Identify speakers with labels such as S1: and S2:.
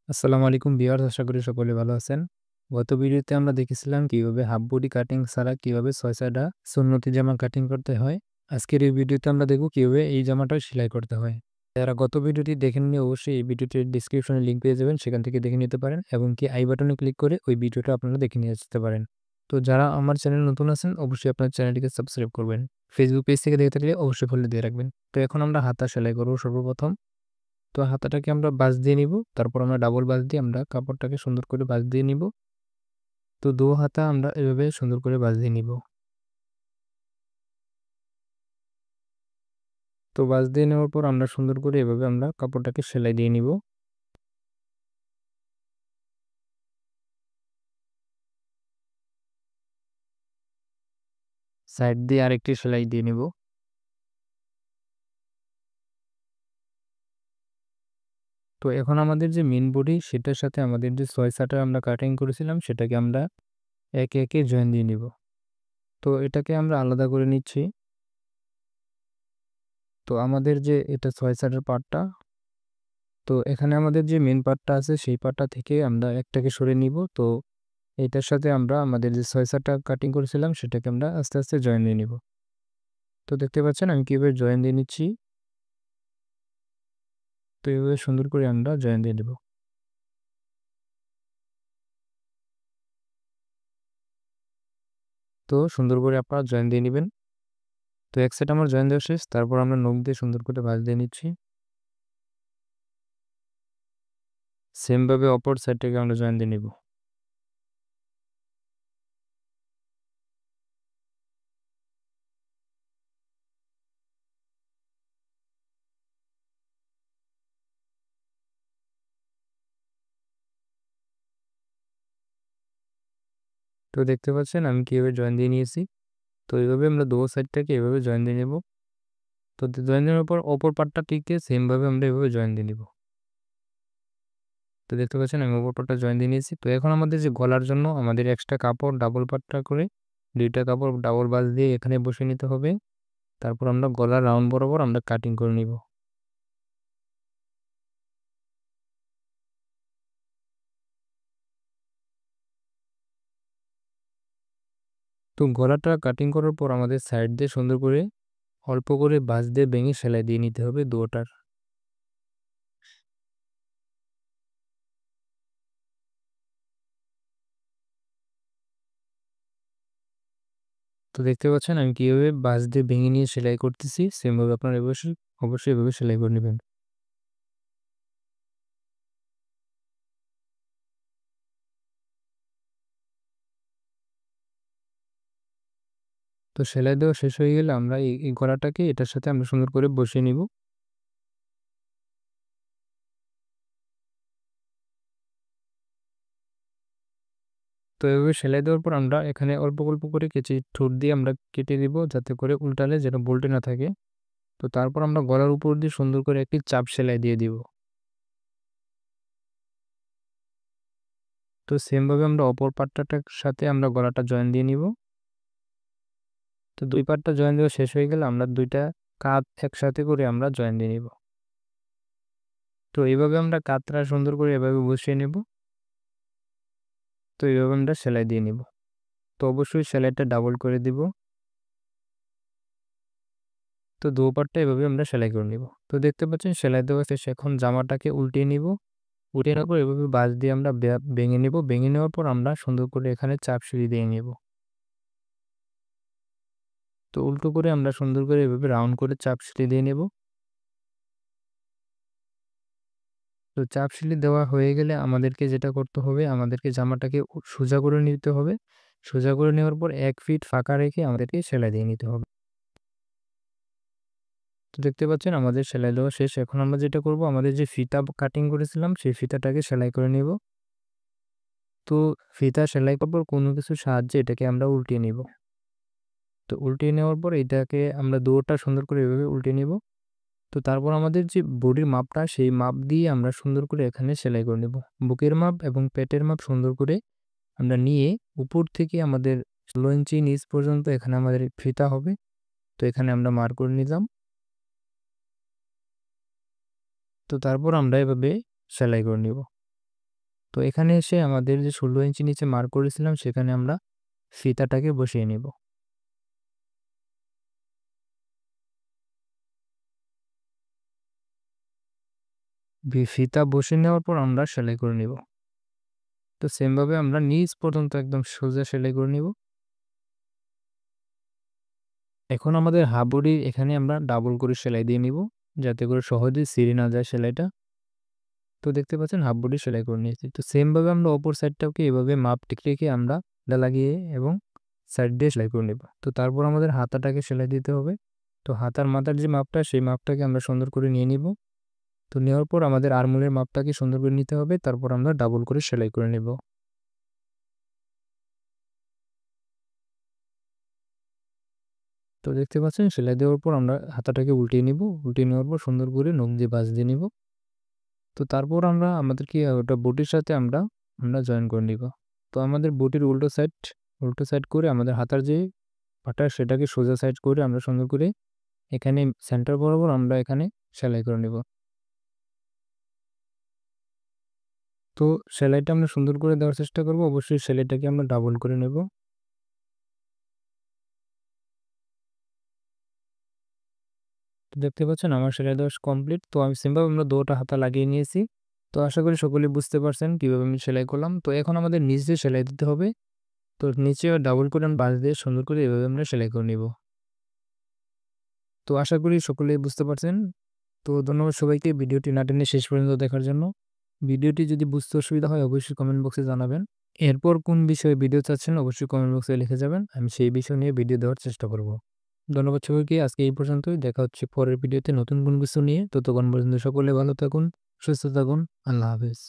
S1: আসসালামু আলাইকুম ভিউয়ার্স, আশা করি সকলে ভালো আছেন। গত ভিডিওতে আমরা দেখেছিলাম কিভাবে হাফ বডি কাটিং ছাড়া কিভাবে 6/4 সুন্নতি জামা কাটিং করতে হয়। আজকের এই ভিডিওতে আমরা দেখব কিভাবে এই জামাটা সেলাই করতে হয়। যারা গত ভিডিওটি দেখেননি অবশ্যই এই ভিডিওটির ডেসক্রিপশনে লিংক পেয়ে যাবেন, সেখান থেকে দেখে নিতে পারেন এবং কি আই বাটনে ক্লিক করে ওই ভিডিওটা আপনারা দেখে নিয়ে আসতে পারেন। তো যারা আমার চ্যানেলে নতুন আছেন অবশ্যই আপনার চ্যানেলটিকে সাবস্ক্রাইব করবেন। ফেসবুক পেজ থেকে দেখে থাকলে অবশ্যই ফলো দিয়ে রাখবেন। তো এখন আমরা হাতা সেলাই করব সর্বপ্রথম। তো হাতাটাকে আমরা ভাঁজ দিয়ে নিব। তারপর আমরা ডাবল ভাঁজ দিয়ে আমরা কাপড়টাকে সুন্দর করে ভাঁজ দিয়ে নিব। তো ২ হাতা আমরা এভাবে সুন্দর করে ভাঁজ দিয়ে নিব। তো ভাঁজ দিয়ে নেওয়ার পর আমরা সুন্দর করে এভাবে আমরা কাপড়টাকে সেলাই দিয়ে নিব। সাইড দিয়ে আরেকটি সেলাই দিয়ে নিব। তো এখন আমাদের যে মেইন বডি সেটার সাথে আমাদের যে ৬/৪ আমরা কাটিং করেছিলাম সেটাকে আমরা একে, একে জয়েন দিয়ে নিব। তো এটাকে আমরা আলাদা করে নিচ্ছি। তো আমাদের যে এটা ৬/৪ পার্টটা, তো এখানে আমাদের যে মেইন পার্টটা আছে সেই পার্টটা থেকে আমরা একটাকে সরিয়ে নিব। তো এইটার সাথে আমরা আমাদের যে ৬/৪ কাটিং করেছিলাম সেটাকে আমরা আস্তে, আস্তে জয়েন দিয়ে নিব। তো দেখতে পাচ্ছেন আমি কিভাবে জয়েন দিয়ে নিচ্ছি। তো এভাবে সুন্দর করে আমরা জয়েন দিয়ে দেব। তো সুন্দর করে আপনারা জয়েন দিয়ে নিবেন। তো এক সাইড আমার জয়েন দেওয়া শেষ। তারপর আমরা নখ দিয়ে সুন্দর করে ভাঁজ দিয়ে নিচ্ছি। সেম ভাবে অপর সাইডটাকে আমরা জয়েন দিয়ে নিব। তো দেখতে পাচ্ছেন আমি কিভাবে জয়েন দিয়ে নিয়েছি। তো এইভাবে আমরা দোনো সাইডটাকে এভাবে জয়েন দিয়ে নেব। তো জয়েন দেওয়ার পর অপর পার্টটা টিকে সেম ভাবে আমরা এভাবে জয়েন দিয়ে নিব। তো দেখতে পাচ্ছেন আমি অপর পার্টটা জয়েন দিয়ে নিয়েছি। তো এখন আমাদের যে গলার জন্য আমাদের এক্সট্রা কাপড় ডাবল পার্টটা করে ২ টা কাপড় ডাবল ভাঁজ দিয়ে এখানে বসিয়ে নিতে হবে। তারপর আমরা গলার রাউন্ড বরাবর আমরা কাটিং করে নিব। তো গলাটা কাটিং করার পর আমাদের সাইড দিয়ে সুন্দর করে অল্প করে ভাঁজ দিয়ে ভেঙে সেলাই দিয়ে নিতে হবে দুটোটার। তো দেখতে পাচ্ছেন আমি কিভাবে ভাঁজ দিয়ে ভেঙে নিয়ে সেলাই করতেছি। সেম ভাবে আপনারা অবশ্যই এভাবে সেলাই করে নিবেন। তো সেলাই দেওয়া শেষ হয়ে গেলে আমরা এই গলাটাকে এটার সাথে আমরা সুন্দর করে বসিয়ে নিব। তো এভাবে সেলাই দেওয়ার পর আমরা এখানে অল্প, অল্প করে কেঁচির ঠোঁট দিয়ে আমরা কেটে দিব যাতে করে উল্টালে যেন বল্টে না থাকে। তো তারপর আমরা গলার উপর দিয়ে সুন্দর করে একটি চাপ সেলাই দিয়ে দিব। তো সেম ভাবে আমরা অপর পাটটার সাথে আমরা গলাটা জয়েন দিয়ে নিব। তো ২ পাটটা জয়েন দেওয়া শেষ হয়ে গেলে আমরা ২ টা কাঁধ একসাথে করে আমরা জয়েন দিয়ে নিব। তো এইভাবে আমরা কাঁধটা সুন্দর করে এভাবে বসিয়ে নেব। তো এইভাবে আমরা সেলাই দিয়ে নিব। তো অবশ্যই সেলাইটা ডাবল করে দিব। তো ২ পাটটা এভাবে আমরা সেলাই করে নিব। তো দেখতে পাচ্ছেন সেলাই দেওয়া শেষ। এখন জামাটাকে উল্টিয়ে নিব। উঠিয়ে নেওয়ার পর এভাবে বাঁশ দিয়ে আমরা ভেঙে নিব। ভেঙে নেওয়ার পর আমরা সুন্দর করে এখানে চাপ সিঁড়ি দিয়ে নিব। তো উল্টো করে আমরা সুন্দর করে এভাবে রাউন্ড করে চাপ সিঁড়ি দিয়ে নেব। তো চাপ সিঁড়ি দেওয়া হয়ে গেলে আমাদেরকে যেটা করতে হবে, আমাদেরকে জামাটাকে সোজা করে নিতে হবে। সোজা করে নেওয়ার পর ১ ফিট ফাঁকা রেখে আমাদেরকে সেলাই দিয়ে নিতে হবে। তো দেখতে পাচ্ছেন আমাদের সেলাই দেওয়া শেষ। এখন আমরা যেটা করব, আমাদের যে ফিতা কাটিং করেছিলাম সেই ফিতাটাকে সেলাই করে নিব। তো ফিতা সেলাই করার পর কোনো কিছুর সাহায্যে এটাকে আমরা উল্টিয়ে নিব। তো উল্টিয়ে নেওয়ার পর এটাকে আমরা দুটোটা সুন্দর করে এভাবে উল্টিয়ে নিব। তো তারপর আমাদের যে বডির মাপটা সেই মাপ দিয়ে আমরা সুন্দর করে এখানে সেলাই করে নেব। বুকের মাপ এবং পেটের মাপ সুন্দর করে আমরা নিয়ে উপর থেকে আমাদের ১৬ ইঞ্চি নিচ পর্যন্ত এখানে আমাদের ফিতা হবে। তো এখানে আমরা মার্ক করে নিলাম। তো তারপর আমরা এভাবে সেলাই করে নিব। তো এখানে এসে আমাদের যে ১৬ ইঞ্চি নিচে মার্ক করেছিলাম সেখানে আমরা ফিতাটাকে বসিয়ে নিব। ফিতা বসিয়ে নেওয়ার পর আমরা সেলাই করে নিব। তো সেম ভাবে আমরা নিচ পর্যন্ত একদম সোজা সেলাই করে নিব। এখন আমাদের হাফ বডি এখানে আমরা ডাবল করে সেলাই দিয়ে নিব, যাতে করে সহজেই ছিঁড়ে না যায় সেলাইটা। তো দেখতে পাচ্ছেন হাফ বডি সেলাই করে নিয়েছি। তো সেম ভাবে আমরা অপর সাইডটাকে এভাবে মাপ ঠিক রেখে আমরা লাগিয়ে এবং সাইড দিয়ে সেলাই করে নেব। তো তারপর আমাদের হাতাটাকে সেলাই দিতে হবে। তো হাতার মাথার যে মাপটা সেই মাপটাকে আমরা সুন্দর করে নিয়ে নিব। তো নেওয়ার পর আমাদের আর্মহোলের মাপটাকে সুন্দর করে নিতে হবে। তারপর আমরা ডাবল করে সেলাই করে নেব। তো দেখতে পাচ্ছেন সেলাই দেওয়ার পর আমরা হাতাটাকে উল্টিয়ে নিব। উল্টিয়ে নেওয়ার পর সুন্দর করে নখ দিয়ে ভাঁজ দিয়ে নিব। তো তারপর আমরা আমাদেরকে ওটা বডির সাথে আমরা জয়েন করে নিব। তো আমাদের বডির উল্টো সাইড করে আমাদের হাতার যে পাটা সেটাকে সোজা সাইড করে আমরা সুন্দর করে এখানে সেন্টার বরাবর আমরা এখানে সেলাই করে নিব। তো সেলাইটা আমরা সুন্দর করে দেওয়ার চেষ্টা করব। অবশ্যই সেলাইটাকে আমরা ডাবল করে নেব। তো দেখতে পাচ্ছেন আমার সেলাই দেওয়া কমপ্লিট। তো আমি সিম্পল আমরা ২ টা হাতা লাগিয়ে নিয়েছি। তো আশা করি সকলেই বুঝতে পারছেন কিভাবে আমি সেলাই করলাম। তো এখন আমাদের নিচ দিয়ে সেলাই দিতে হবে। তো নিচে ডাবল করে বাঁশ দিয়ে সুন্দর করে এভাবে আমরা সেলাই করে নিব। তো আশা করি সকলেই বুঝতে পারছেন। তো ধন্যবাদ সবাইকে ভিডিওটি না টেনে শেষ পর্যন্ত দেখার জন্য। ভিডিওটি যদি বুঝতে অসুবিধা হয় অবশ্যই কমেন্ট বক্সে জানাবেন। এরপর কোন বিষয়ে ভিডিও চাচ্ছেন অবশ্যই কমেন্ট বক্সে লিখে যাবেন। আমি সেই বিষয় নিয়ে ভিডিও দেওয়ার চেষ্টা করব। ধন্যবাদ সবাইকে। আজকে এই পর্যন্তই। দেখা হচ্ছে পরের ভিডিওতে নতুন কোনো কিছু নিয়ে। ততক্ষণ পর্যন্ত সকলে ভালো থাকুন, সুস্থ থাকুন। আল্লাহ হাফেজ।